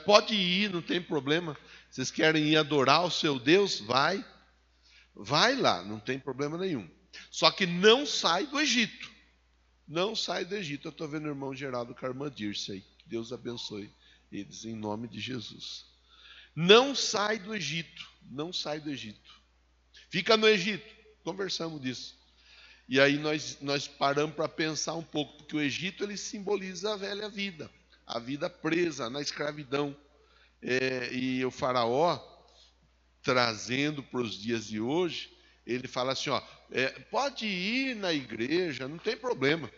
pode ir, não tem problema. Vocês querem ir adorar o seu Deus? Vai. Vai lá, não tem problema nenhum. Só que não sai do Egito. Não sai do Egito. Eu estou vendo o irmão Geraldo com a irmã Dirce aí. Que Deus abençoe eles em nome de Jesus. Não sai do Egito. Não sai do Egito. Fica no Egito. Conversamos disso. E aí nós paramos para pensar um pouco, porque o Egito ele simboliza a velha vida, a vida presa na escravidão. E o faraó, trazendo para os dias de hoje, ele fala assim, ó, pode ir na igreja, não tem problema.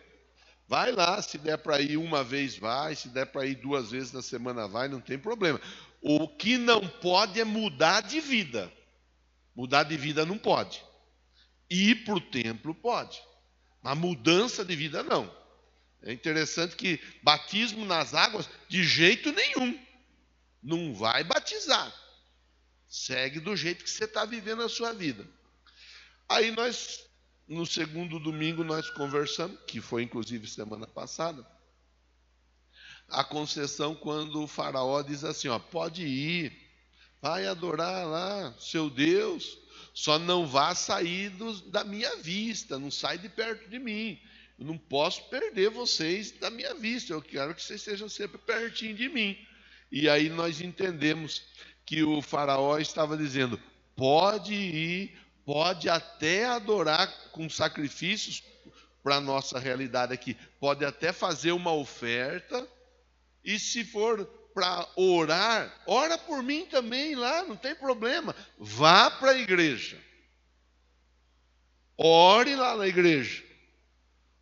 Vai lá, se der para ir uma vez vai, se der para ir 2 vezes na semana vai, não tem problema. O que não pode é mudar de vida. Mudar de vida não pode. Ir para o templo pode. Mas mudança de vida não. É interessante que batismo nas águas, de jeito nenhum. Não vai batizar. Segue do jeito que você está vivendo a sua vida. Aí nós, no segundo domingo, nós conversamos, que foi inclusive semana passada, a Conceição, quando o faraó diz assim, ó, pode ir, vai adorar lá seu Deus, só não vá sair da minha vista, não sai de perto de mim. Eu não posso perder vocês da minha vista, eu quero que vocês estejam sempre pertinho de mim. E aí nós entendemos que o faraó estava dizendo, pode ir, pode até adorar com sacrifícios, para a nossa realidade aqui, pode até fazer uma oferta, e se for para orar, ora por mim também lá, não tem problema. Vá para a igreja. Ore lá na igreja.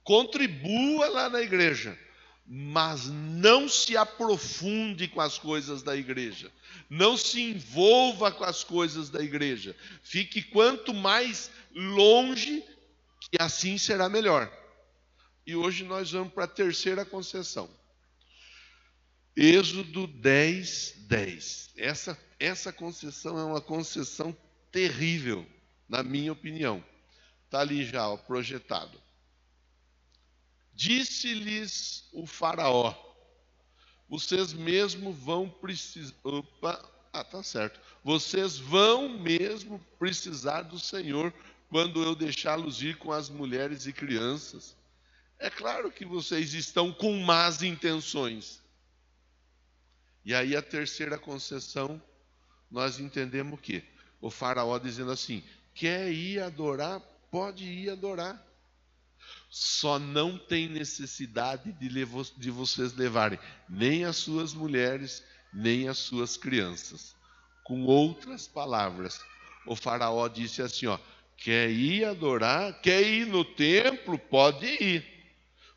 Contribua lá na igreja. Mas não se aprofunde com as coisas da igreja. Não se envolva com as coisas da igreja. Fique quanto mais longe, que assim será melhor. E hoje nós vamos para a terceira concessão. Êxodo 10, 10. Essa concessão é uma concessão terrível, na minha opinião. Está ali já, ó, projetado. Disse-lhes o faraó, vocês mesmo vão precisar... tá certo. Vocês vão mesmo precisar do Senhor quando eu deixá-los ir com as mulheres e crianças. É claro que vocês estão com más intenções. E aí a terceira concessão, nós entendemos o quê? O faraó dizendo assim, quer ir adorar? Pode ir adorar. Só não tem necessidade de vocês levarem nem as suas mulheres, nem as suas crianças. Com outras palavras, o faraó disse assim, ó, quer ir adorar? Quer ir no templo? Pode ir.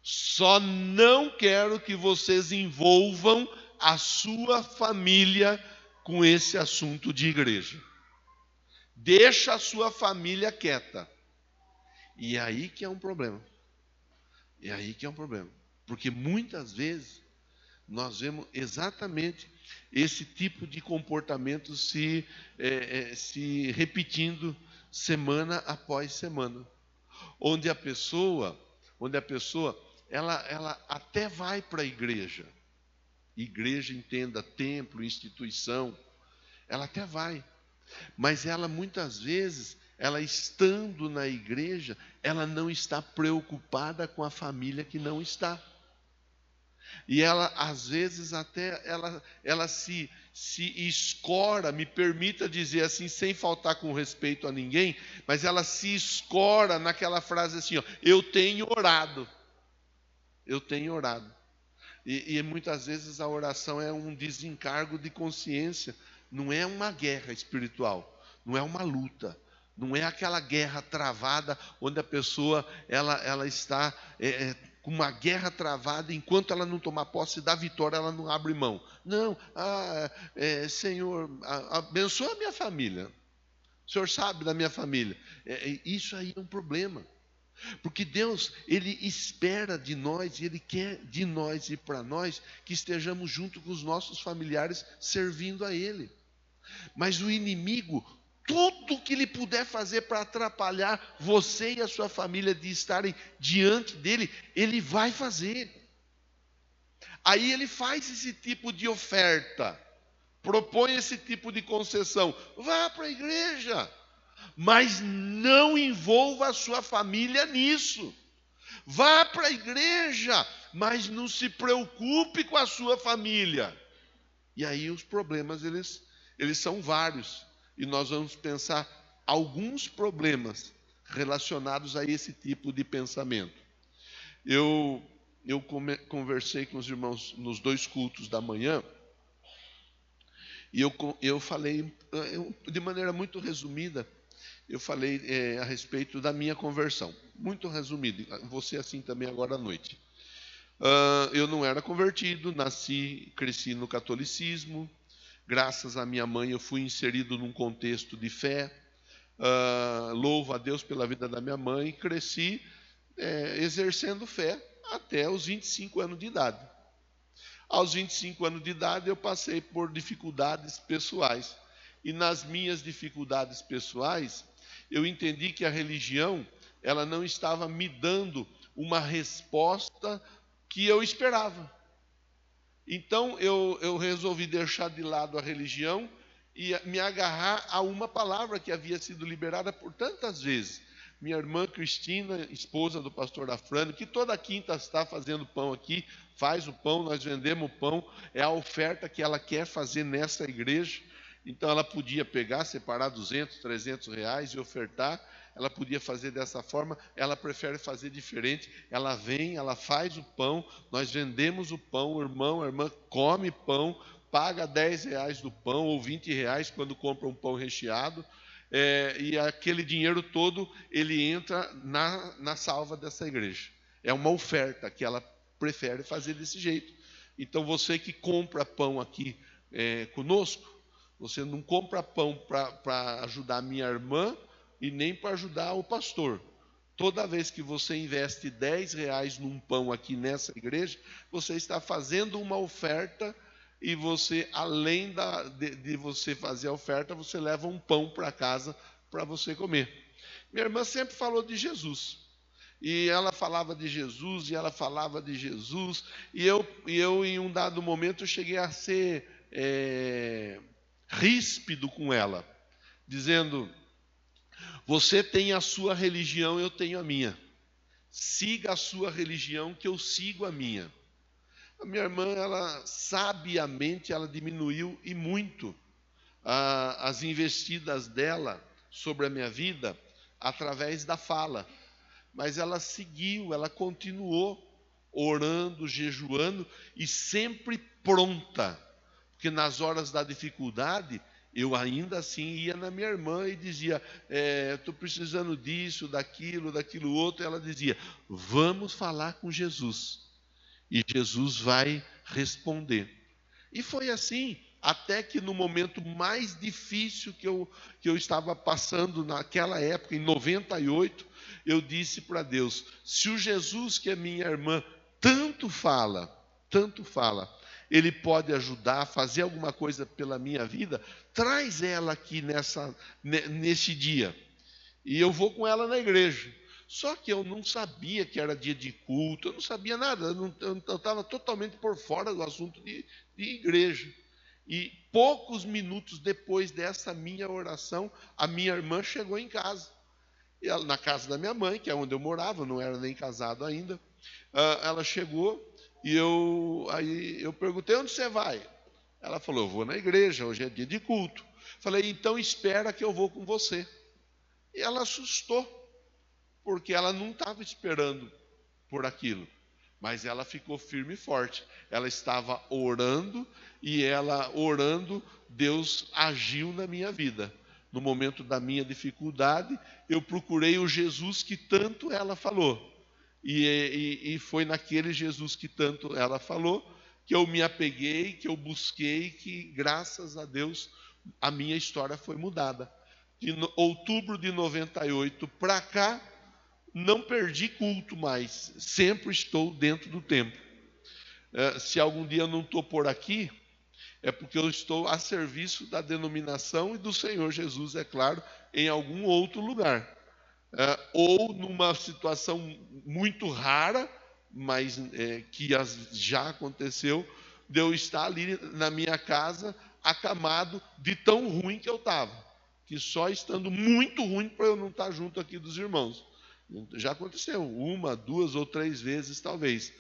Só não quero que vocês envolvam a sua família com esse assunto de igreja. Deixa a sua família quieta. E aí que é um problema. E aí que é um problema. Porque muitas vezes nós vemos exatamente esse tipo de comportamento se repetindo semana após semana. Onde a pessoa ela até vai para a igreja. Igreja, entenda, templo, instituição, ela até vai. Mas ela muitas vezes, ela estando na igreja, ela não está preocupada com a família que não está. E ela, às vezes, até ela se escora, me permita dizer assim, sem faltar com respeito a ninguém, mas ela se escora naquela frase assim, ó, eu tenho orado. Eu tenho orado. E muitas vezes a oração é um desencargo de consciência, não é uma guerra espiritual, não é uma luta, não é aquela guerra travada onde a pessoa ela está com uma guerra travada, enquanto ela não tomar posse da vitória, ela não abre mão. Não, Senhor, abençoa a minha família, o Senhor sabe da minha família. Isso aí é um problema. Porque Deus, Ele espera de nós, e Ele quer de nós e para nós, que estejamos junto com os nossos familiares, servindo a Ele. Mas o inimigo, tudo que ele puder fazer para atrapalhar você e a sua família de estarem diante dEle, ele vai fazer. Aí ele faz esse tipo de oferta. propõe esse tipo de concessão. Vá para a igreja, mas não envolva a sua família nisso. Vá para a igreja, mas não se preocupe com a sua família. E aí os problemas, eles são vários. E nós vamos pensar alguns problemas relacionados a esse tipo de pensamento. Eu conversei com os irmãos nos 2 cultos da manhã, e eu falei, de maneira muito resumida, eu falei a respeito da minha conversão. Muito resumido, você assim também agora à noite. Eu não era convertido, cresci no catolicismo. Graças à minha mãe eu fui inserido num contexto de fé. Louvo a Deus pela vida da minha mãe. Cresci exercendo fé até os 25 anos de idade. Aos 25 anos de idade eu passei por dificuldades pessoais. E nas minhas dificuldades pessoais, eu entendi que a religião, ela não estava me dando uma resposta que eu esperava. Então eu resolvi deixar de lado a religião e me agarrar a uma palavra que havia sido liberada por tantas vezes. Minha irmã Cristina, esposa do pastor Afrânio, que toda quinta está fazendo pão aqui, faz o pão, nós vendemos o pão, é a oferta que ela quer fazer nessa igreja. Então ela podia pegar, separar 200, 300 reais e ofertar. Ela podia fazer dessa forma, ela prefere fazer diferente. Ela vem, ela faz o pão, nós vendemos o pão, o irmão, a irmã come pão, paga 10 reais do pão ou 20 reais quando compra um pão recheado. E aquele dinheiro todo, ele entra na salva dessa igreja. É uma oferta que ela prefere fazer desse jeito. Então você que compra pão aqui conosco, você não compra pão para ajudar a minha irmã e nem para ajudar o pastor. Toda vez que você investe 10 reais num pão aqui nessa igreja, você está fazendo uma oferta e você, além de você fazer a oferta, você leva um pão para casa para você comer. Minha irmã sempre falou de Jesus. E ela falava de Jesus, e ela falava de Jesus. E eu em um dado momento, cheguei a ser ríspido com ela, dizendo: você tem a sua religião, eu tenho a minha. Siga a sua religião, que eu sigo a minha. A minha irmã, ela sabiamente, ela diminuiu e muito as investidas dela sobre a minha vida através da fala. Mas ela seguiu, ela continuou orando, jejuando e sempre pronta. Porque nas horas da dificuldade, eu ainda assim ia na minha irmã e dizia: estou precisando disso, daquilo outro. E ela dizia: vamos falar com Jesus. E Jesus vai responder. E foi assim, até que no momento mais difícil que eu estava passando naquela época, em 98, eu disse para Deus: se o Jesus que é minha irmã tanto fala, ele pode ajudar a fazer alguma coisa pela minha vida, traz ela aqui nesse dia. E eu vou com ela na igreja. Só que eu não sabia que era dia de culto, eu não sabia nada, eu estava totalmente por fora do assunto de igreja. E poucos minutos depois dessa minha oração, a minha irmã chegou em casa. E ela, na casa da minha mãe, que é onde eu morava, não era nem casado ainda. Ela chegou e aí eu perguntei: onde você vai? Ela falou: eu vou na igreja, hoje é dia de culto. Falei: então espera que eu vou com você. E ela assustou, porque ela não estava esperando por aquilo. Mas ela ficou firme e forte. Ela estava orando, e ela orando, Deus agiu na minha vida. No momento da minha dificuldade, eu procurei o Jesus que tanto ela falou. E foi naquele Jesus que tanto ela falou que eu me apeguei, que eu busquei, que graças a Deus a minha história foi mudada. De outubro de 98 para cá, não perdi culto mais, sempre estou dentro do templo. Se algum dia eu não estou por aqui, é porque eu estou a serviço da denominação e do Senhor Jesus, é claro, em algum outro lugar. Ou numa situação muito rara, mas que já aconteceu, de eu estar ali na minha casa acamado de tão ruim que eu estava. Que só estando muito ruim para eu não estar junto aqui dos irmãos. Já aconteceu 1, 2 ou 3 vezes, talvez.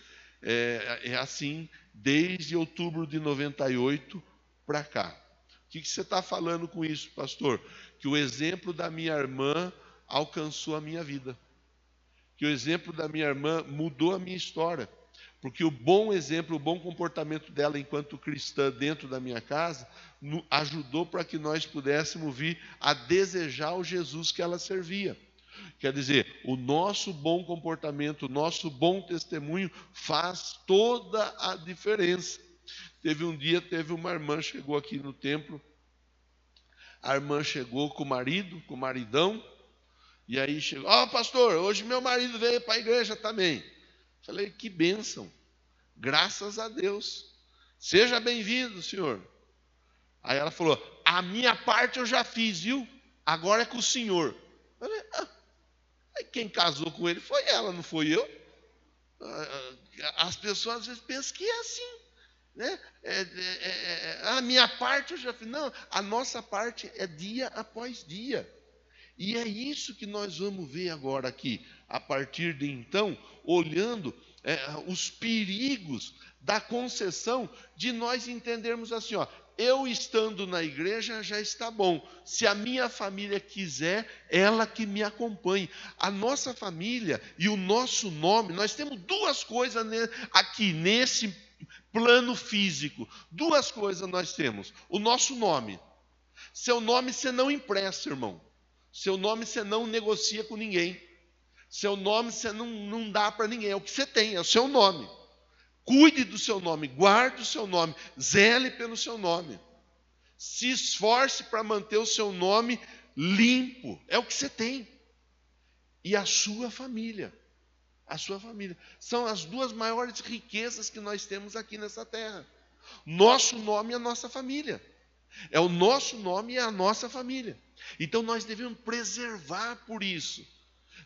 É assim desde outubro de 98 para cá. O que você está falando com isso, pastor? Que o exemplo da minha irmã alcançou a minha vida. Que o exemplo da minha irmã mudou a minha história. Porque o bom exemplo, o bom comportamento dela enquanto cristã dentro da minha casa, ajudou para que nós pudéssemos vir a desejar o Jesus que ela servia. Quer dizer, o nosso bom comportamento, o nosso bom testemunho faz toda a diferença. Teve uma irmã chegou aqui no templo, a irmã chegou com o marido, com o maridão, e aí chegou, pastor, hoje meu marido veio para a igreja também. Falei, que bênção, graças a Deus, seja bem-vindo, senhor. Aí ela falou, a minha parte eu já fiz, viu? Agora é com o senhor. Falei, aí quem casou com ele foi ela, não foi eu. As pessoas às vezes pensam que é assim, né? A minha parte eu já fiz. Não, a nossa parte é dia após dia. E é isso que nós vamos ver agora aqui, a partir de então, olhando os perigos da concessão, de nós entendermos assim, eu estando na igreja já está bom. Se a minha família quiser, ela que me acompanhe. A nossa família e o nosso nome, nós temos duas coisas aqui nesse plano físico. Duas coisas nós temos. O nosso nome. Seu nome você não empresta, irmão. Seu nome você não negocia com ninguém. Seu nome você não dá para ninguém. É o que você tem, é o seu nome. Cuide do seu nome, guarde o seu nome, zele pelo seu nome. Se esforce para manter o seu nome limpo. É o que você tem. E a sua família. A sua família. São as duas maiores riquezas que nós temos aqui nessa terra. Nosso nome e a nossa família. É o nosso nome e a nossa família. Então nós devemos preservar por isso.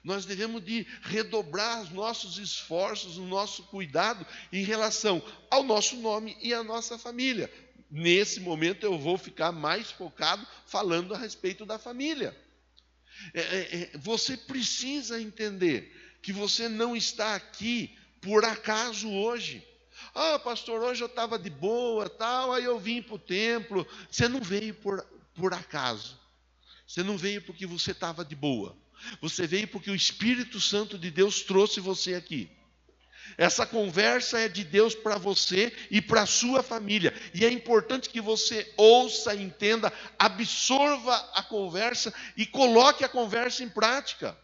Nós devemos de redobrar os nossos esforços, o nosso cuidado em relação ao nosso nome e à nossa família. Nesse momento eu vou ficar mais focado falando a respeito da família. Você precisa entender que você não está aqui por acaso hoje. Pastor, hoje eu estava de boa, tal, aí eu vim para o templo. Você não veio por acaso. Você não veio porque você estava de boa. Você veio porque o Espírito Santo de Deus trouxe você aqui. Essa conversa é de Deus para você e para a sua família. E é importante que você ouça, entenda, absorva a conversa e coloque a conversa em prática.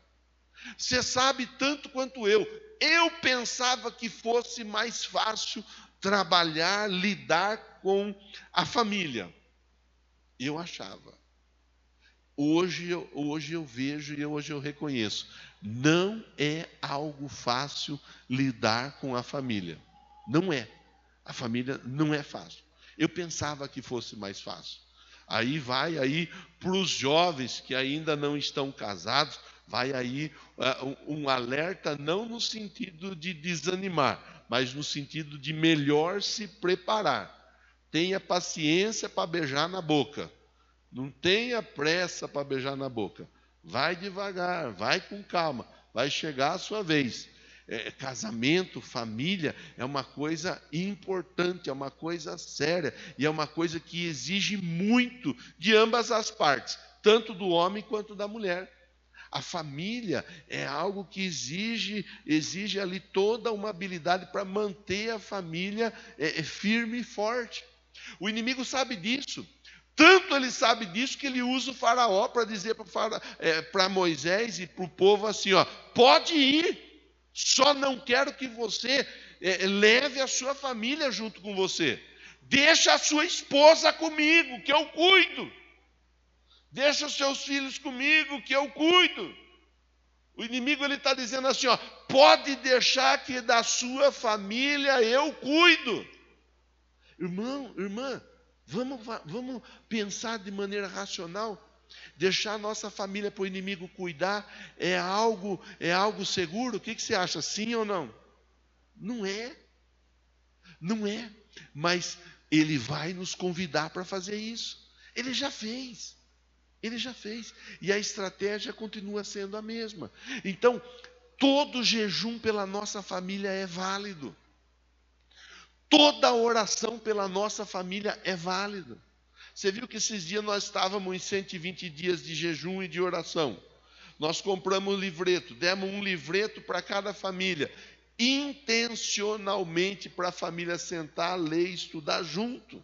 Você sabe tanto quanto eu. Eu pensava que fosse mais fácil trabalhar, lidar com a família. Eu achava. Hoje eu vejo e hoje eu reconheço. Não é algo fácil lidar com a família. Não é. A família não é fácil. Eu pensava que fosse mais fácil. Aí vai para os jovens que ainda não estão casados, vai aí um alerta, não no sentido de desanimar, mas no sentido de melhor se preparar. Tenha paciência para beijar na boca. Não tenha pressa para beijar na boca. Vai devagar, vai com calma, vai chegar a sua vez. Casamento, família, é uma coisa importante, é uma coisa séria, e é uma coisa que exige muito de ambas as partes, tanto do homem quanto da mulher. A família é algo que exige ali toda uma habilidade para manter a família firme e forte. O inimigo sabe disso. Tanto ele sabe disso que ele usa o faraó para dizer para Moisés e para o povo assim, pode ir, só não quero que você leve a sua família junto com você. Deixa a sua esposa comigo, que eu cuido. Deixa os seus filhos comigo, que eu cuido. O inimigo está dizendo assim, pode deixar que da sua família eu cuido. Irmão, irmã, vamos pensar de maneira racional. Deixar a nossa família para o inimigo cuidar é algo seguro? O que você acha? Sim ou não? Não é. Não é. Mas Ele vai nos convidar para fazer isso. Ele já fez. Ele já fez. E a estratégia continua sendo a mesma. Então, todo jejum pela nossa família é válido. Toda oração pela nossa família é válida. Você viu que esses dias nós estávamos em 120 dias de jejum e de oração. Nós compramos um livreto, demos um livreto para cada família, intencionalmente para a família sentar, ler e estudar junto.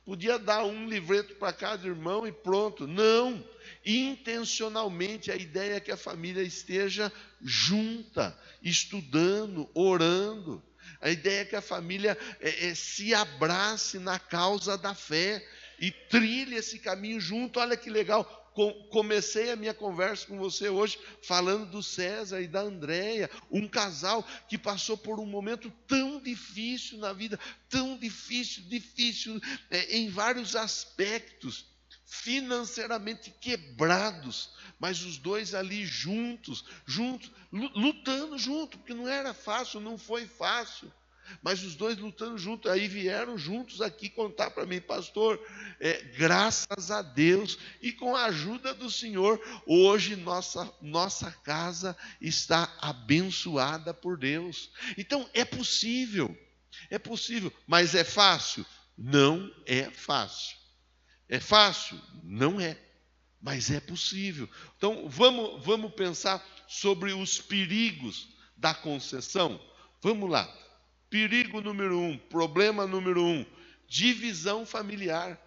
Podia dar um livreto para cada irmão e pronto. Não, intencionalmente a ideia é que a família esteja junta, estudando, orando. A ideia é que a família se abrace na causa da fé e trilhe esse caminho junto. Olha que legal. Comecei a minha conversa com você hoje falando do César e da Andréia, um casal que passou por um momento tão difícil na vida, tão difícil em vários aspectos, financeiramente quebrados, mas os dois ali juntos, lutando junto, porque não era fácil, não foi fácil. Mas os dois lutando juntos, aí vieram juntos aqui contar para mim, pastor, graças a Deus e com a ajuda do Senhor, hoje nossa casa está abençoada por Deus. Então é possível, mas é fácil? Não é fácil. É fácil? Não é, mas é possível. Então vamos pensar sobre os perigos da concessão. Vamos lá. Perigo número 1, problema número 1, divisão familiar.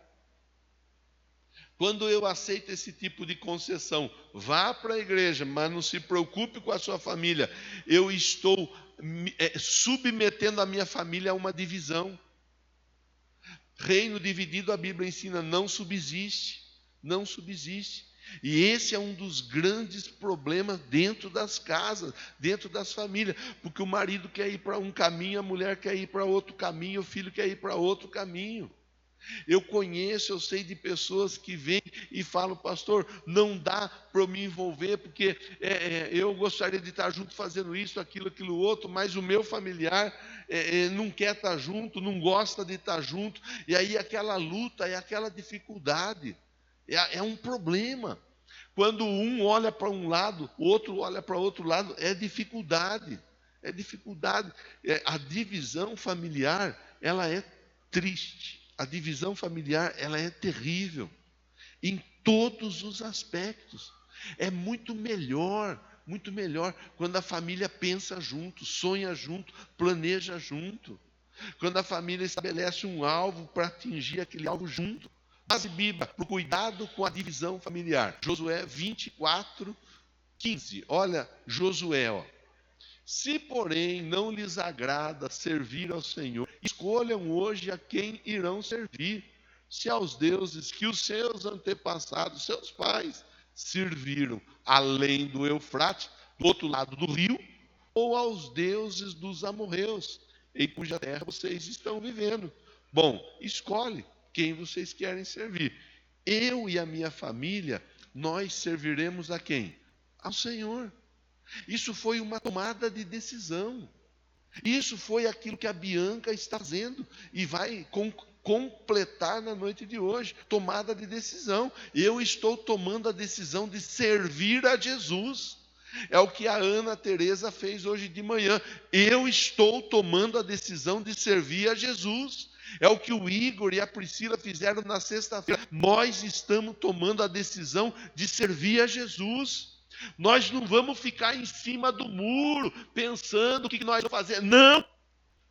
Quando eu aceito esse tipo de concessão, vá para a igreja, mas não se preocupe com a sua família. Eu estou submetendo a minha família a uma divisão. Reino dividido, a Bíblia ensina, não subsiste. Não subsiste. E esse é um dos grandes problemas dentro das casas, dentro das famílias, porque o marido quer ir para um caminho, a mulher quer ir para outro caminho, o filho quer ir para outro caminho. Eu sei de pessoas que vêm e falam, pastor, não dá para eu me envolver, porque eu gostaria de estar junto fazendo isso, aquilo outro, mas o meu familiar não quer estar junto, não gosta de estar junto, e aí aquela luta, aquela dificuldade. É um problema. Quando um olha para um lado, o outro olha para o outro lado, é dificuldade. É dificuldade. A divisão familiar, ela é triste. A divisão familiar, ela é terrível. Em todos os aspectos. É muito melhor quando a família pensa junto, sonha junto, planeja junto. Quando a família estabelece um alvo para atingir aquele alvo junto. Base bíblica para o cuidado com a divisão familiar. Josué 24, 15. Olha, Josué, se porém não lhes agrada servir ao Senhor, escolham hoje a quem irão servir. Se aos deuses que os seus antepassados, seus pais, serviram, além do Eufrates, do outro lado do rio, ou aos deuses dos amorreus, em cuja terra vocês estão vivendo. Bom, escolhe quem vocês querem servir. Eu e a minha família, nós serviremos a quem? Ao Senhor. Isso foi uma tomada de decisão. Isso foi aquilo que a Bianca está fazendo e vai completar na noite de hoje. Tomada de decisão. Eu estou tomando a decisão de servir a Jesus. É o que a Ana Teresa fez hoje de manhã. Eu estou tomando a decisão de servir a Jesus. É o que o Igor e a Priscila fizeram na sexta-feira. Nós estamos tomando a decisão de servir a Jesus. Nós não vamos ficar em cima do muro pensando o que nós vamos fazer. Não!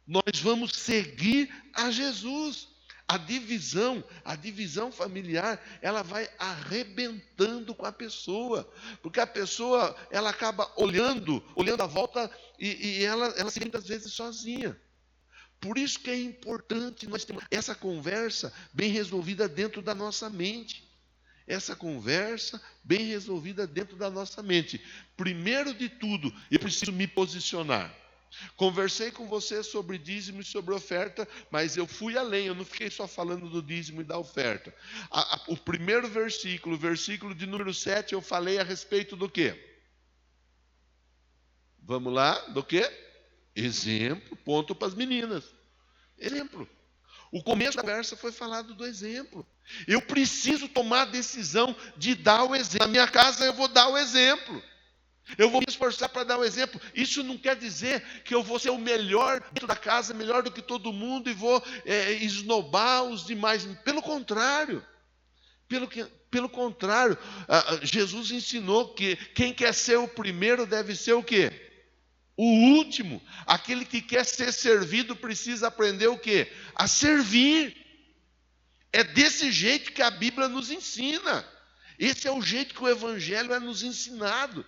Nós vamos seguir a Jesus. A divisão familiar, ela vai arrebentando com a pessoa, porque a pessoa, ela acaba olhando à volta e ela se sente às vezes sozinha. Por isso que é importante nós termos essa conversa bem resolvida dentro da nossa mente. Essa conversa bem resolvida dentro da nossa mente. Primeiro de tudo, eu preciso me posicionar. Conversei com você sobre dízimo e sobre oferta, mas eu fui além, eu não fiquei só falando do dízimo e da oferta. O primeiro versículo, o versículo de número 7, eu falei a respeito do quê? Vamos lá, do quê? Exemplo, ponto para as meninas. Exemplo. O começo da conversa foi falado do exemplo. Eu preciso tomar a decisão de dar o exemplo. Na minha casa eu vou dar o exemplo. Eu vou me esforçar para dar o exemplo. Isso não quer dizer que eu vou ser o melhor dentro da casa, melhor do que todo mundo e vou esnobar os demais. Pelo contrário. Pelo contrário, Jesus ensinou que quem quer ser o primeiro deve ser o quê? O último. Aquele que quer ser servido precisa aprender o quê? A servir. É desse jeito que a Bíblia nos ensina. Esse é o jeito que o Evangelho é nos ensinado.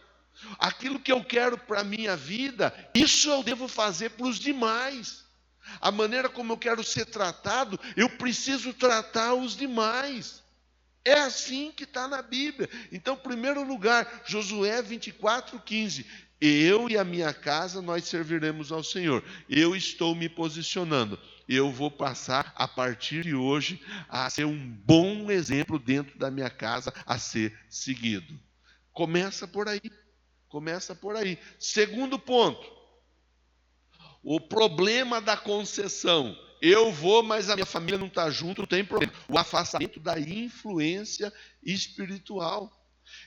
Aquilo que eu quero para a minha vida, isso eu devo fazer para os demais. A maneira como eu quero ser tratado, eu preciso tratar os demais. É assim que está na Bíblia. Então, em primeiro lugar, Josué 24:15. Eu e a minha casa, nós serviremos ao Senhor. Eu estou me posicionando. Eu vou passar, a partir de hoje, a ser um bom exemplo dentro da minha casa, a ser seguido. Começa por aí. Começa por aí. Segundo ponto. O problema da concessão. Eu vou, mas a minha família não está junto, não tem problema. O afastamento da influência espiritual.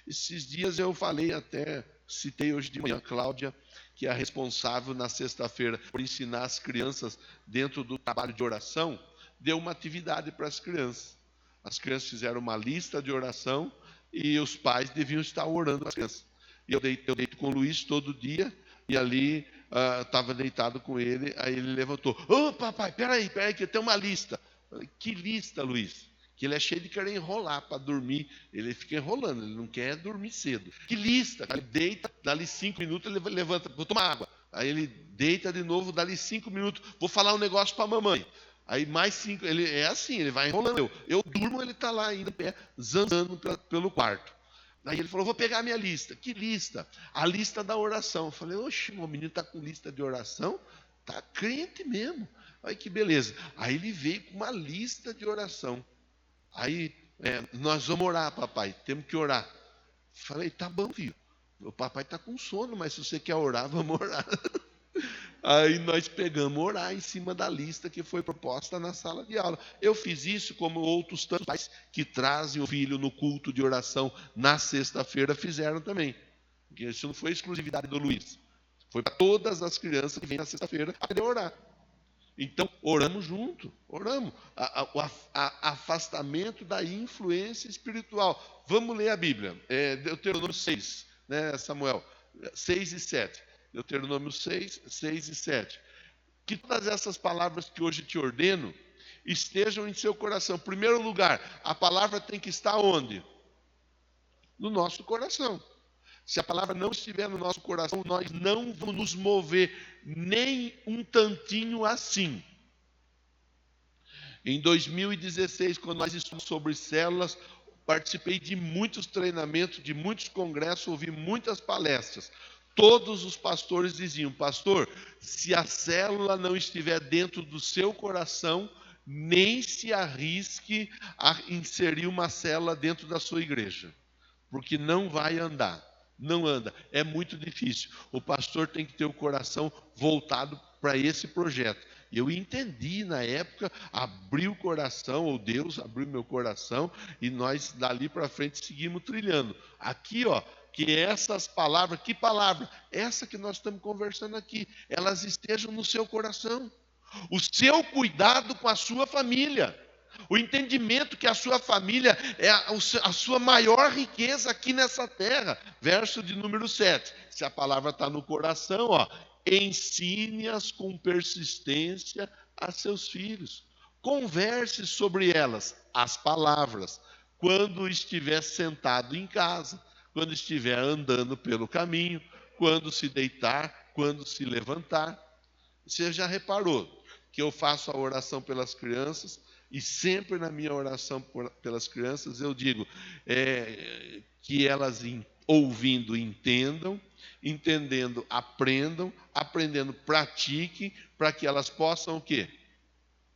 Esses dias eu falei até, citei hoje de manhã a Cláudia, que é a responsável na sexta-feira por ensinar as crianças dentro do trabalho de oração, deu uma atividade para as crianças. As crianças fizeram uma lista de oração e os pais deviam estar orando para as crianças. E eu deito com o Luiz todo dia, e ali estava deitado com ele, aí ele levantou. Ô papai, peraí, que eu tenho uma lista. Falei, que lista, Luiz? Que ele é cheio de querer enrolar para dormir. Ele fica enrolando, ele não quer dormir cedo. Que lista? Ele deita, dali 5 minutos ele levanta, vou tomar água. Aí ele deita de novo, dali 5 minutos, vou falar um negócio para a mamãe. Aí mais 5, ele é assim, ele vai enrolando. Eu durmo, ele está lá ainda, pé, zanzando pelo quarto. Aí ele falou, vou pegar a minha lista. Que lista? A lista da oração. Eu falei, oxe, o menino está com lista de oração? Está crente mesmo. Aí que beleza. Aí ele veio com uma lista de oração. Aí, nós vamos orar, papai, temos que orar. Falei, tá bom, filho. O papai está com sono, mas se você quer orar, vamos orar. Aí nós pegamos orar em cima da lista que foi proposta na sala de aula. Eu fiz isso como outros tantos pais que trazem o filho no culto de oração na sexta-feira fizeram também. Porque isso não foi exclusividade do Luiz. Foi para todas as crianças que vêm na sexta-feira aprender a orar. Então, oramos junto, oramos. O afastamento da influência espiritual. Vamos ler a Bíblia. Deuteronômio 6, né, Samuel? 6 e 7. Deuteronômio 6, 6 e 7. Que todas essas palavras que hoje te ordeno estejam em seu coração. Em primeiro lugar, a palavra tem que estar onde? No nosso coração. Se a palavra não estiver no nosso coração, nós não vamos nos mover nem um tantinho assim. Em 2016, quando nós estudamos sobre células, participei de muitos treinamentos, de muitos congressos, ouvi muitas palestras. Todos os pastores diziam, pastor, se a célula não estiver dentro do seu coração, nem se arrisque a inserir uma célula dentro da sua igreja, porque não vai andar. Não anda, é muito difícil. O pastor tem que ter o coração voltado para esse projeto. E eu entendi na época, abri o coração, ou Deus abriu meu coração, e nós dali para frente seguimos trilhando. Aqui, ó, que essas palavras, que palavra? Essa que nós estamos conversando aqui, elas estejam no seu coração. O seu cuidado com a sua família. O entendimento que a sua família é a sua maior riqueza aqui nessa terra. Verso de número 7. Se a palavra está no coração, ó, ensine-as com persistência a seus filhos. Converse sobre elas, as palavras, quando estiver sentado em casa, quando estiver andando pelo caminho, quando se deitar, quando se levantar. Você já reparou que eu faço a oração pelas crianças e sempre na minha oração pelas crianças eu digo que elas ouvindo entendam, entendendo aprendam, aprendendo pratiquem, para que elas possam o quê?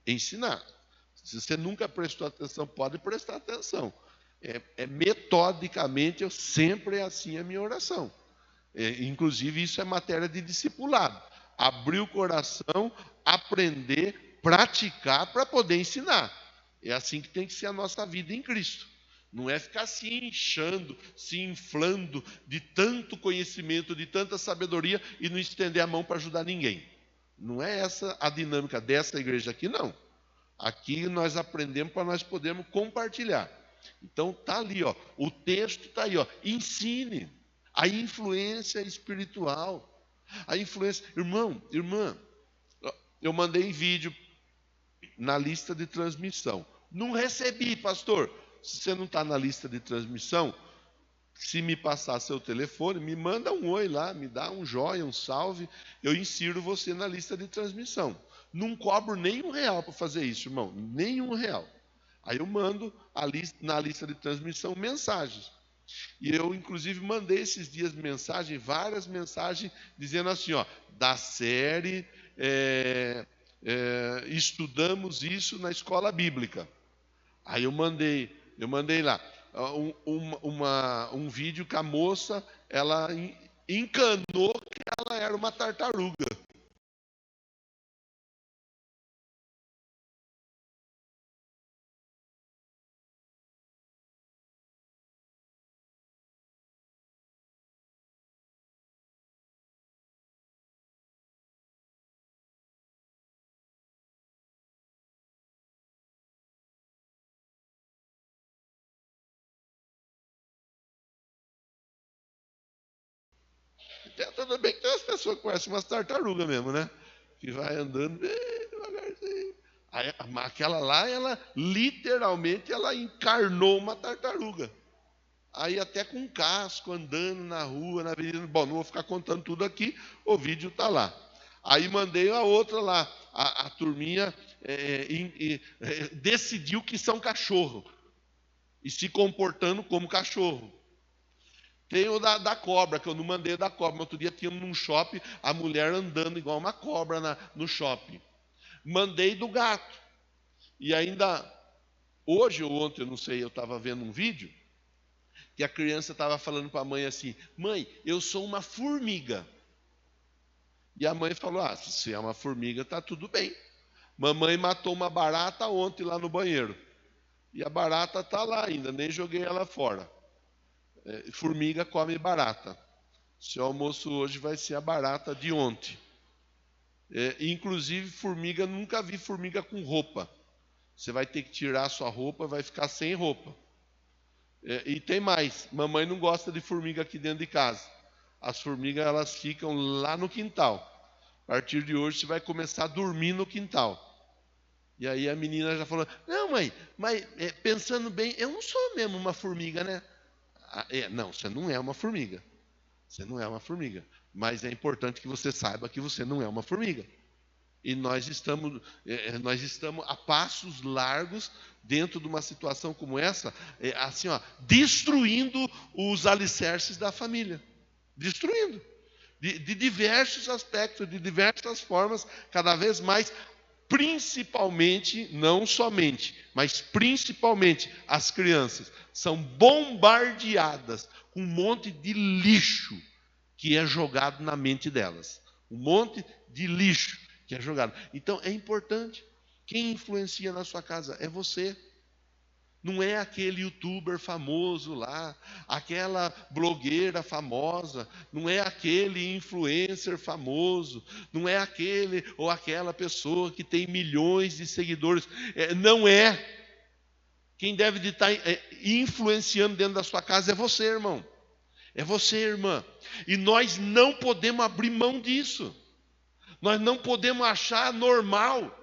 Ensinar. Se você nunca prestou atenção, pode prestar atenção. Metodicamente, eu sempre é assim a minha oração. Inclusive, isso é matéria de discipulado. Abrir o coração, aprender, praticar para poder ensinar. É assim que tem que ser a nossa vida em Cristo. Não é ficar se inchando, se inflando de tanto conhecimento, de tanta sabedoria e não estender a mão para ajudar ninguém. Não é essa a dinâmica dessa igreja aqui, não. Aqui nós aprendemos para nós podermos compartilhar. Então tá ali, ó, o texto está aí, ó, ensine a influência espiritual. A influência, irmão, irmã, eu mandei vídeo na lista de transmissão. Não recebi, pastor. Se você não está na lista de transmissão, se me passar seu telefone, me manda um oi lá, me dá um joia, um salve, eu insiro você na lista de transmissão. Não cobro nem R$1 para fazer isso, irmão, nem R$1. Aí eu mando na lista de transmissão mensagens. E eu, inclusive, mandei esses dias várias mensagens, dizendo assim, ó, da série Estudamos Isso na Escola Bíblica. Aí eu mandei lá um vídeo que a moça, ela encanou que ela era uma tartaruga. Tudo bem que tem umas pessoas que conhecem umas tartarugas mesmo, né? Que vai andando bem devagarzinho. Aí, aquela lá, ela literalmente ela encarnou uma tartaruga. Aí até com casco, andando na rua, na avenida. Bom, não vou ficar contando tudo aqui, o vídeo está lá. Aí mandei a outra lá. A turminha decidiu que são cachorro. E se comportando como cachorro. Tem o da cobra, que eu não mandei da cobra. Outro dia tínhamos num shopping, a mulher andando igual uma cobra no shopping. Mandei do gato. E ainda, hoje ou ontem, eu não sei, eu estava vendo um vídeo, que a criança estava falando para a mãe assim, mãe, eu sou uma formiga. E a mãe falou, se você é uma formiga, está tudo bem. Mamãe matou uma barata ontem lá no banheiro. E a barata está lá ainda, nem joguei ela fora. Formiga come barata. Seu almoço hoje vai ser a barata de ontem. Inclusive, formiga, nunca vi formiga com roupa. Você vai ter que tirar a sua roupa, vai ficar sem roupa. E tem mais, mamãe não gosta de formiga aqui dentro de casa. As formigas, elas ficam lá no quintal. A partir de hoje, você vai começar a dormir no quintal. E aí a menina já falou, não mãe, mas pensando bem, eu não sou mesmo uma formiga, né? Não, você não é uma formiga. Você não é uma formiga. Mas é importante que você saiba que você não é uma formiga. E nós estamos a passos largos dentro de uma situação como essa, assim, ó, destruindo os alicerces da família. Destruindo. De diversos aspectos, de diversas formas, cada vez mais, principalmente, não somente, mas principalmente as crianças são bombardeadas com um monte de lixo que é jogado na mente delas. Um monte de lixo que é jogado. Então é importante. Quem influencia na sua casa é você. Não é aquele youtuber famoso lá, aquela blogueira famosa, não é aquele influencer famoso, não é aquele ou aquela pessoa que tem milhões de seguidores. Não é. Quem deve estar influenciando dentro da sua casa é você, irmão. É você, irmã. E nós não podemos abrir mão disso. Nós não podemos achar normal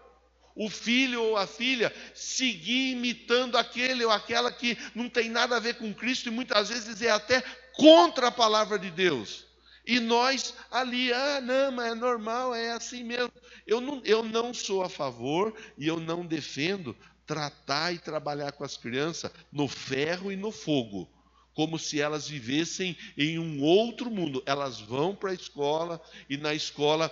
o filho ou a filha seguir imitando aquele ou aquela que não tem nada a ver com Cristo e muitas vezes é até contra a palavra de Deus. E nós ali, não, mas é normal, é assim mesmo. Eu não sou a favor e eu não defendo tratar e trabalhar com as crianças no ferro e no fogo, como se elas vivessem em um outro mundo. Elas vão para a escola, e na escola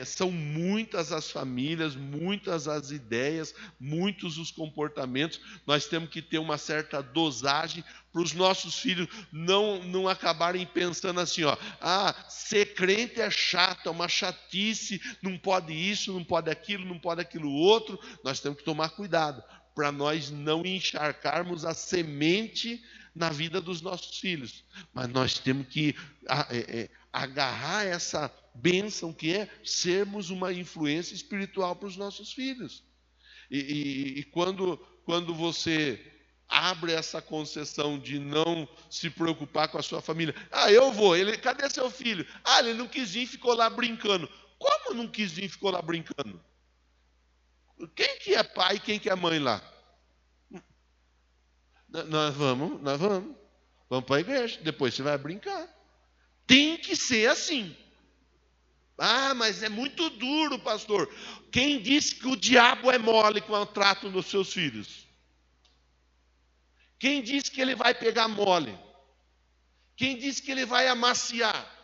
são muitas as famílias, muitas as ideias, muitos os comportamentos. Nós temos que ter uma certa dosagem para os nossos filhos não acabarem pensando assim, ser crente é chato, é uma chatice, não pode isso, não pode aquilo outro. Nós temos que tomar cuidado para nós não encharcarmos a semente na vida dos nossos filhos. Mas nós temos que agarrar essa bênção que é sermos uma influência espiritual para os nossos filhos. E quando você abre essa concessão de não se preocupar com a sua família. Eu vou. Cadê seu filho? Ele não quis vir, ficou lá brincando. Como não quis vir, ficou lá brincando? Quem que é pai e quem que é mãe lá? Nós vamos para a igreja, depois você vai brincar. Tem que ser assim. Mas é muito duro, pastor. Quem disse que o diabo é mole com o trato dos seus filhos? Quem disse que ele vai pegar mole? Quem disse que ele vai amaciar?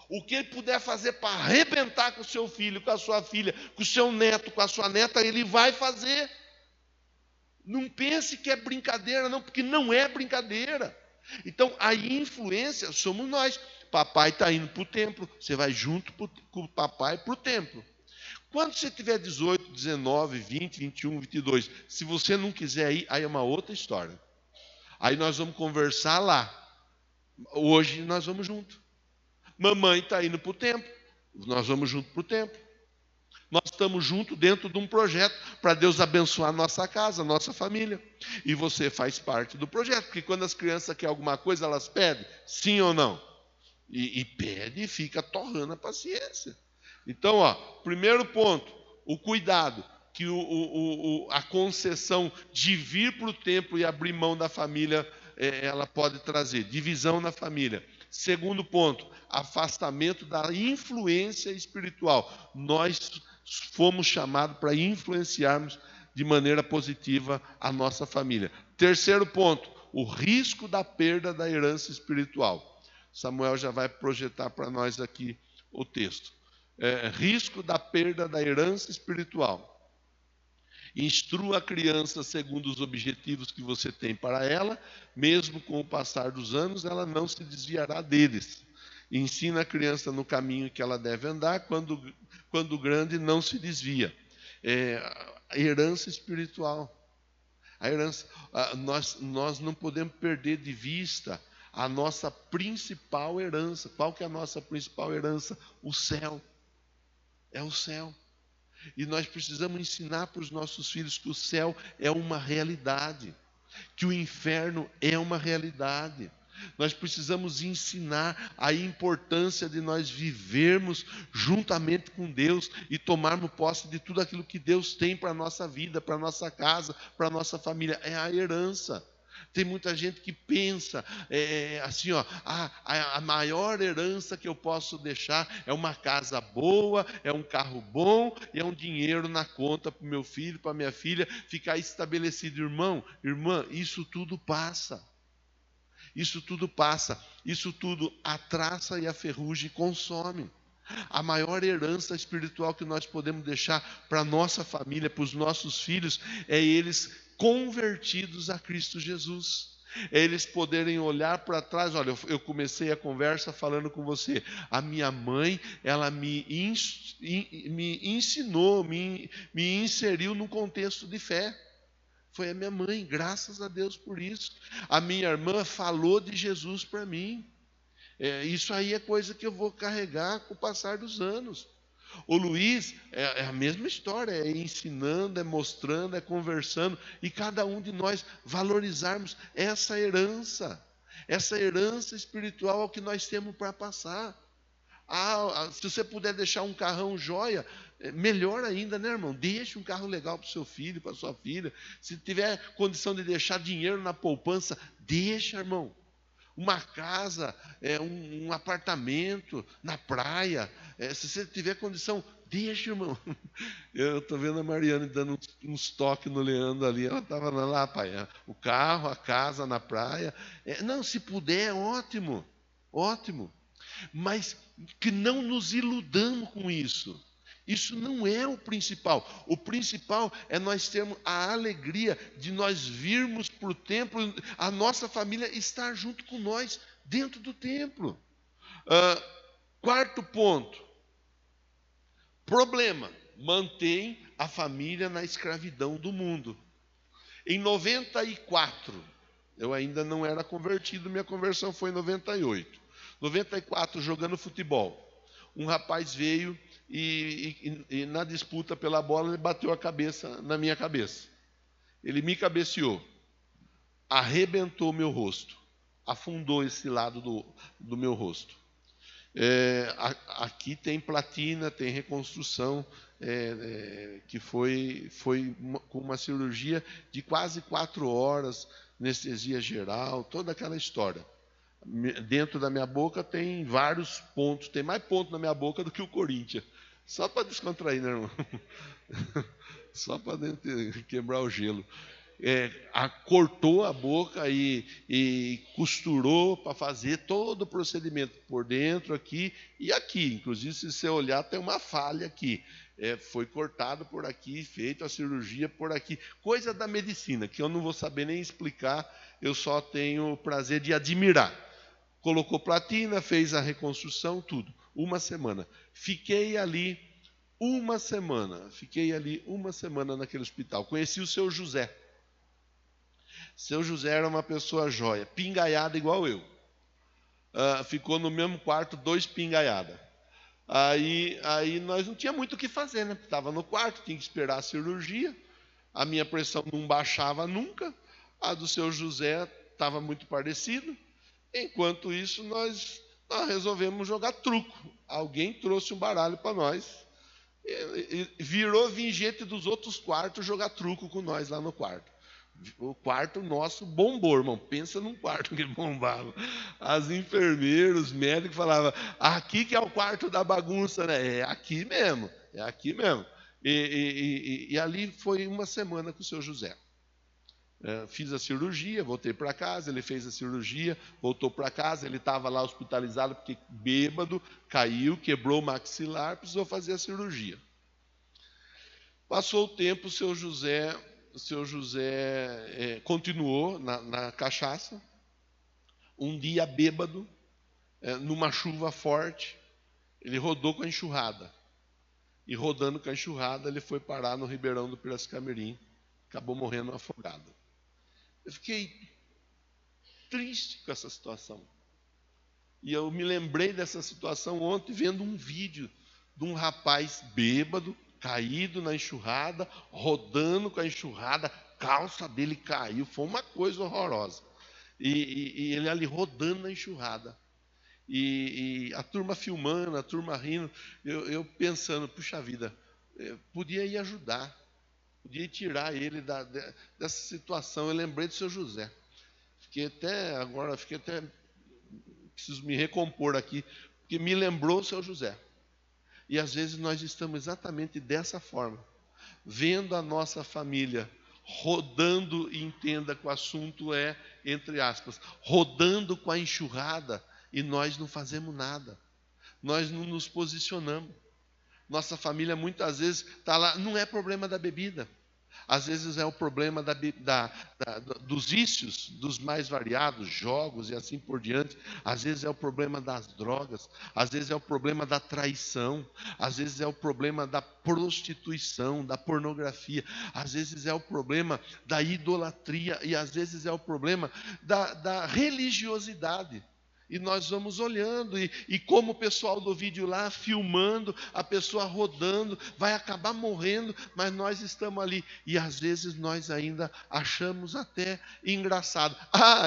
O que ele puder fazer para arrebentar com o seu filho, com a sua filha, com o seu neto, com a sua neta, ele vai fazer. Não pense que é brincadeira, não, porque não é brincadeira. Então, a influência somos nós. Papai está indo para o templo, você vai junto com o papai para o templo. Quando você tiver 18, 19, 20, 21, 22, se você não quiser ir, aí é uma outra história. Aí nós vamos conversar lá. Hoje nós vamos junto. Mamãe está indo para o templo, nós vamos junto para o templo. Nós estamos juntos dentro de um projeto para Deus abençoar a nossa casa, a nossa família. E você faz parte do projeto, porque quando as crianças querem alguma coisa, elas pedem, sim ou não? E pede e fica torrando a paciência. Então, primeiro ponto, o cuidado que a concessão de vir para o templo e abrir mão da família, ela pode trazer, divisão na família. Segundo ponto, afastamento da influência espiritual. Nós fomos chamados para influenciarmos de maneira positiva a nossa família. Terceiro ponto, o risco da perda da herança espiritual. Samuel já vai projetar para nós aqui o texto. Risco da perda da herança espiritual. Instrua a criança segundo os objetivos que você tem para ela, mesmo com o passar dos anos, ela não se desviará deles. Ensina a criança no caminho que ela deve andar, quando grande não se desvia. A herança espiritual. A herança, nós não podemos perder de vista a nossa principal herança. Qual que é a nossa principal herança? O céu. É o céu. E nós precisamos ensinar para os nossos filhos que o céu é uma realidade, que o inferno é uma realidade. Nós precisamos ensinar a importância de nós vivermos juntamente com Deus e tomarmos posse de tudo aquilo que Deus tem para a nossa vida, para a nossa casa, para a nossa família. É a herança. Tem muita gente que pensa assim, a maior herança que eu posso deixar é uma casa boa, é um carro bom e é um dinheiro na conta para o meu filho, para a minha filha, ficar estabelecido. Irmã, isso tudo passa. Isso tudo passa. Isso tudo a traça e a ferrugem consome. A maior herança espiritual que nós podemos deixar para a nossa família, para os nossos filhos, é eles convertidos a Cristo Jesus. É eles poderem olhar para trás. Olha, eu comecei a conversa falando com você. A minha mãe, ela me ensinou, me inseriu num contexto de fé. Foi a minha mãe, graças a Deus por isso. A minha irmã falou de Jesus para mim. Isso aí é coisa que eu vou carregar com o passar dos anos. O Luiz é a mesma história, é ensinando, é mostrando, é conversando, e cada um de nós valorizarmos essa herança espiritual ao que nós temos para passar. Se você puder deixar um carrão joia, melhor ainda, né, irmão? Deixe um carro legal para o seu filho, para a sua filha. Se tiver condição de deixar dinheiro na poupança, deixa, irmão. Uma casa, um apartamento na praia, se você tiver condição, Deixa, irmão. Eu estou vendo a Mariane dando uns toques no Leandro ali. Ela estava lá, pai. O carro, a casa na praia. Não, se puder, ótimo. Ótimo. Mas que não nos iludamos com isso. Isso não é o principal. O principal é nós termos a alegria de nós virmos para o templo, a nossa família estar junto com nós dentro do templo. Quarto ponto. Problema. Mantém a família na escravidão do mundo. Em 94, eu ainda não era convertido, minha conversão foi em 98. 94, jogando futebol. Um rapaz veio e na disputa pela bola ele bateu a cabeça na minha cabeça. Ele me cabeceou, arrebentou meu rosto, afundou esse lado do meu rosto. Aqui tem platina, tem reconstrução, que foi com uma cirurgia de quase 4 horas, anestesia geral, toda aquela história. Dentro da minha boca tem vários pontos, tem mais pontos na minha boca do que o Corinthians. Só para descontrair, né, irmão? Só para quebrar o gelo. Cortou a boca e costurou para fazer todo o procedimento por dentro aqui e aqui. Inclusive, se você olhar, tem uma falha aqui. Foi cortado por aqui, feito a cirurgia por aqui. Coisa da medicina, que eu não vou saber nem explicar, eu só tenho o prazer de admirar. Colocou platina, fez a reconstrução, tudo. 1 semana. Fiquei ali uma semana naquele hospital. Conheci o seu José. Seu José era uma pessoa jóia, pingaiada igual eu. Ficou no mesmo quarto, 2 pingaiadas. Aí nós não tinha muito o que fazer, né? Estava no quarto, tinha que esperar a cirurgia. A minha pressão não baixava nunca. A do seu José estava muito parecida. Enquanto isso, nós resolvemos jogar truco. Alguém trouxe um baralho para nós. Virou vingente dos outros quartos jogar truco com nós lá no quarto. O quarto nosso bombou, irmão. Pensa num quarto que bombava. As enfermeiras, os médicos falavam, aqui que é o quarto da bagunça, né? É aqui mesmo. E ali foi 1 semana com o seu José. Fiz a cirurgia, voltei para casa, ele fez a cirurgia, voltou para casa, ele estava lá hospitalizado porque bêbado, caiu, quebrou o maxilar, precisou fazer a cirurgia. Passou o tempo, o seu José continuou na cachaça. Um dia bêbado, numa chuva forte, ele rodou com a enxurrada. E rodando com a enxurrada, ele foi parar no Ribeirão do Piracicamirim, acabou morrendo afogado. Eu fiquei triste com essa situação. E eu me lembrei dessa situação ontem, vendo um vídeo de um rapaz bêbado, caído na enxurrada, rodando com a enxurrada, a calça dele caiu, foi uma coisa horrorosa. E ele ali rodando na enxurrada. E a turma filmando, a turma rindo, eu pensando, puxa vida, podia ir ajudar. Podia tirar ele dessa situação. Eu lembrei do seu José. Fiquei até preciso me recompor aqui, porque me lembrou o seu José. E às vezes nós estamos exatamente dessa forma, vendo a nossa família rodando, e entenda que o assunto é, entre aspas, rodando com a enxurrada, e nós não fazemos nada. Nós não nos posicionamos. Nossa família muitas vezes está lá, não é problema da bebida. Às vezes é o problema dos vícios, dos mais variados, jogos e assim por diante. Às vezes é o problema das drogas. Às vezes é o problema da traição. Às vezes é o problema da prostituição, da pornografia. Às vezes é o problema da idolatria. E às vezes é o problema da religiosidade. E nós vamos olhando, e como o pessoal do vídeo lá, filmando, a pessoa rodando, vai acabar morrendo, mas nós estamos ali. E às vezes nós ainda achamos até engraçado.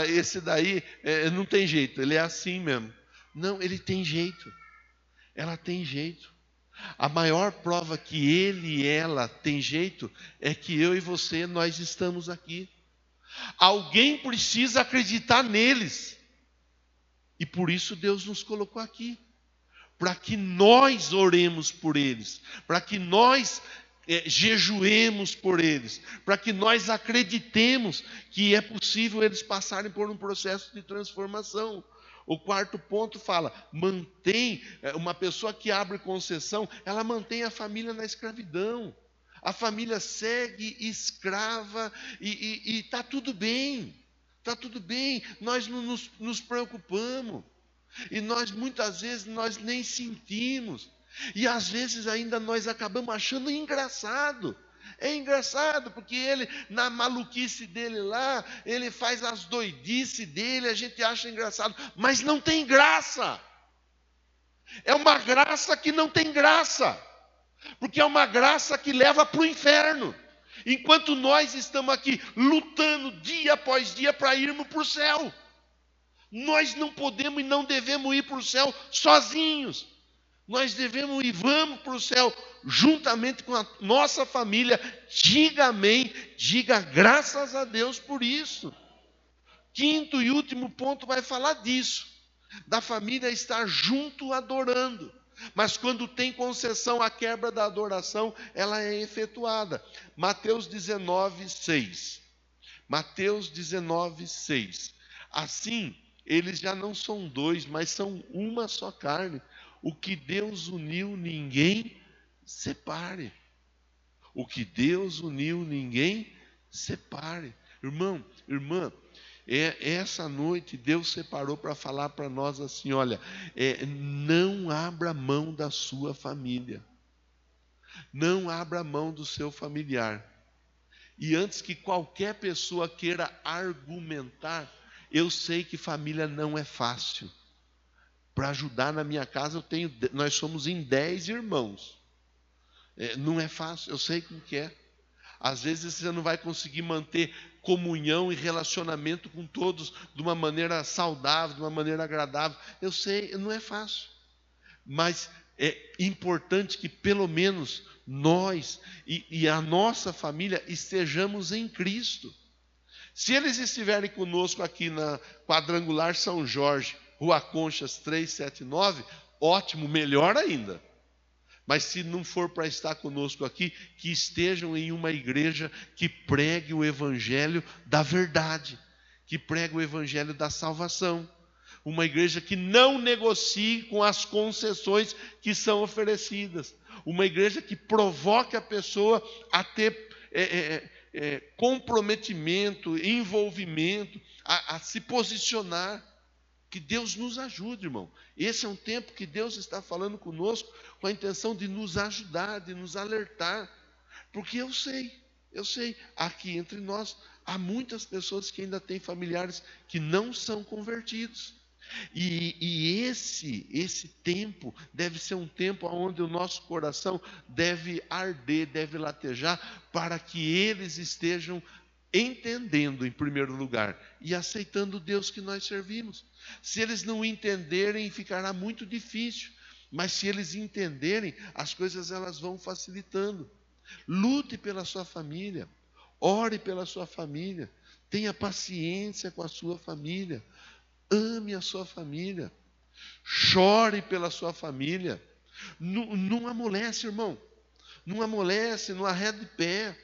Esse daí não tem jeito, ele é assim mesmo. Não, ele tem jeito. Ela tem jeito. A maior prova que ele e ela tem jeito é que eu e você, nós estamos aqui. Alguém precisa acreditar neles. E por isso Deus nos colocou aqui. para que nós oremos por eles, para que nós jejuemos por eles, para que nós acreditemos que é possível eles passarem por um processo de transformação. O quarto ponto fala, uma pessoa que abre concessão, ela mantém a família na escravidão. A família segue escrava e está tudo bem. Está tudo bem, nós não nos preocupamos. E muitas vezes, nós nem sentimos. E às vezes ainda nós acabamos achando engraçado. É engraçado, porque ele, na maluquice dele lá, ele faz as doidices dele, a gente acha engraçado. Mas não tem graça. É uma graça que não tem graça. Porque é uma graça que leva para o inferno. Enquanto nós estamos aqui lutando dia após dia para irmos para o céu. Nós não podemos e não devemos ir para o céu sozinhos. Nós devemos e vamos para o céu juntamente com a nossa família. Diga amém, diga graças a Deus por isso. Quinto e último ponto vai falar disso. Da família estar junto adorando. Mas quando tem concessão, a quebra da adoração, ela é efetuada. Mateus 19, 6. Mateus 19, 6. Assim, eles já não são dois, mas são uma só carne. O que Deus uniu, ninguém separe. O que Deus uniu, ninguém separe. Irmão, irmã, essa noite Deus separou para falar para nós assim, olha, não abra mão da sua família. Não abra mão do seu familiar. E antes que qualquer pessoa queira argumentar, eu sei que família não é fácil. Para ajudar na minha casa, nós somos em 10 irmãos. Não é fácil, eu sei como que é. Às vezes você não vai conseguir manter comunhão e relacionamento com todos de uma maneira saudável, de uma maneira agradável. Eu sei, não é fácil. Mas é importante que pelo menos nós e a nossa família estejamos em Cristo. Se eles estiverem conosco aqui na Quadrangular São Jorge, Rua Conchas 379, ótimo, melhor ainda. Mas se não for para estar conosco aqui, que estejam em uma igreja que pregue o evangelho da verdade, que pregue o evangelho da salvação. Uma igreja que não negocie com as concessões que são oferecidas. Uma igreja que provoque a pessoa a ter comprometimento, envolvimento, a se posicionar. Que Deus nos ajude, irmão. Esse é um tempo que Deus está falando conosco com a intenção de nos ajudar, de nos alertar. Porque eu sei, aqui entre nós, há muitas pessoas que ainda têm familiares que não são convertidos. E esse tempo deve ser um tempo onde o nosso coração deve arder, deve latejar, para que eles estejam entendendo em primeiro lugar e aceitando o Deus que nós servimos. Se eles não entenderem, ficará muito difícil, mas se eles entenderem, as coisas elas vão facilitando. Lute pela sua família, ore pela sua família, tenha paciência com a sua família, ame a sua família, chore pela sua família. Não amolece, irmão, não amolece, não arrede pé.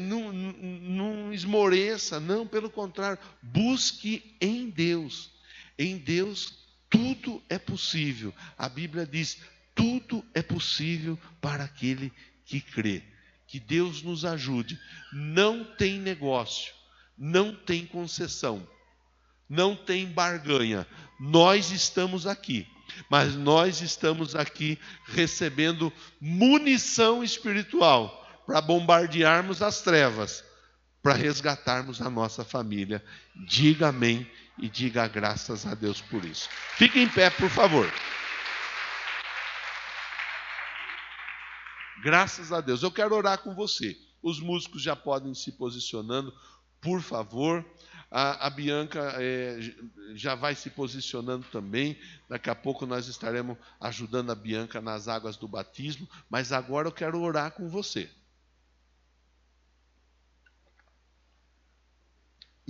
Não esmoreça, não, pelo contrário, busque em Deus. Em Deus tudo é possível. A Bíblia diz: tudo é possível para aquele que crê. Que Deus nos ajude. Não tem negócio, não tem concessão, não tem barganha. Nós estamos aqui, mas nós estamos aqui recebendo munição espiritual para bombardearmos as trevas, para resgatarmos a nossa família. Diga amém e diga graças a Deus por isso. Fique em pé, por favor. Graças a Deus. Eu quero orar com você. Os músicos já podem se posicionando, por favor. A Bianca já vai se posicionando também. Daqui a pouco nós estaremos ajudando a Bianca nas águas do batismo. Mas agora eu quero orar com você.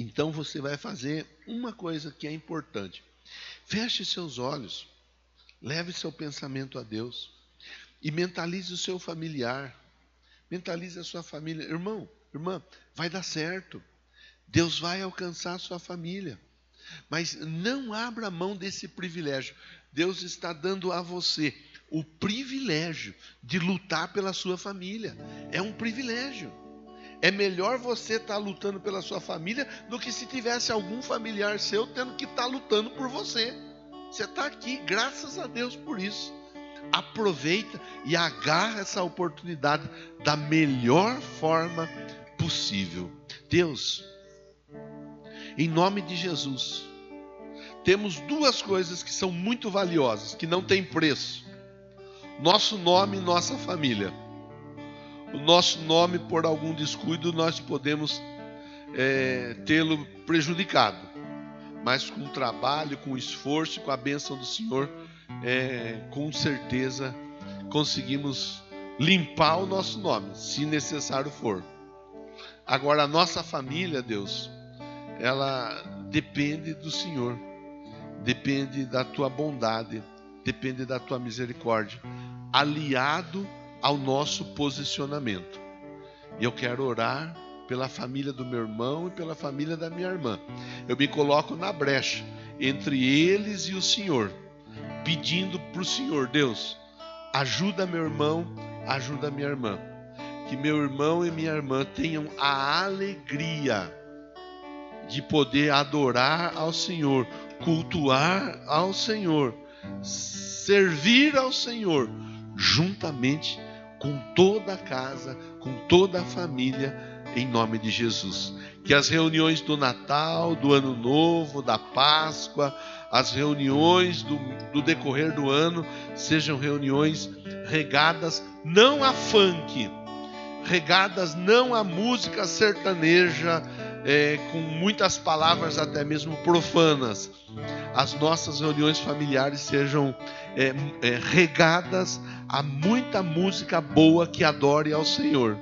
Então você vai fazer uma coisa que é importante. Feche seus olhos. Leve seu pensamento a Deus. E mentalize o seu familiar. Mentalize a sua família. Irmão, irmã, vai dar certo. Deus vai alcançar a sua família. Mas não abra mão desse privilégio. Deus está dando a você o privilégio de lutar pela sua família. É um privilégio. É melhor você estar lutando pela sua família do que se tivesse algum familiar seu tendo que estar lutando por você. Você está aqui, graças a Deus por isso. Aproveita e agarra essa oportunidade da melhor forma possível. Deus, em nome de Jesus, temos duas coisas que são muito valiosas, que não têm preço. Nosso nome e nossa família. O nosso nome, por algum descuido, nós podemos tê-lo prejudicado. Mas com o trabalho, com o esforço, com a bênção do Senhor, com certeza conseguimos limpar o nosso nome, se necessário for. Agora, a nossa família, Deus, ela depende do Senhor, depende da tua bondade, depende da tua misericórdia, aliado ao nosso posicionamento. E eu quero orar pela família do meu irmão e pela família da minha irmã. Eu me coloco na brecha entre eles e o Senhor, pedindo para o Senhor, Deus, ajuda meu irmão, ajuda minha irmã. Que meu irmão e minha irmã tenham a alegria de poder adorar ao Senhor, cultuar ao Senhor, servir ao Senhor, juntamente com toda a casa, com toda a família, em nome de Jesus. Que as reuniões do Natal, do Ano Novo, da Páscoa, as reuniões do decorrer do ano, sejam reuniões regadas não a funk, regadas não a música sertaneja, com muitas palavras até mesmo profanas. As nossas reuniões familiares sejam regadas a muita música boa que adore ao Senhor.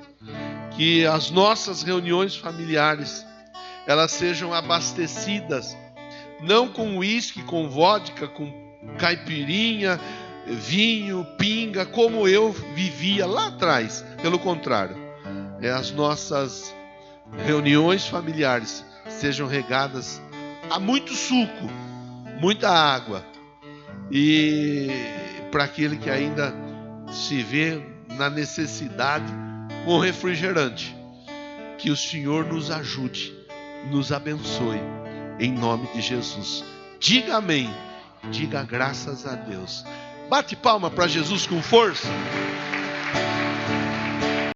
Que as nossas reuniões familiares, elas sejam abastecidas, não com uísque, com vodka, com caipirinha, vinho, pinga, como eu vivia lá atrás. Pelo contrário, as nossas reuniões familiares sejam regadas a muito suco, muita água, e para aquele que ainda se vê na necessidade, com refrigerante, que o Senhor nos ajude, nos abençoe, em nome de Jesus. Diga amém, diga graças a Deus. Bate palma para Jesus com força.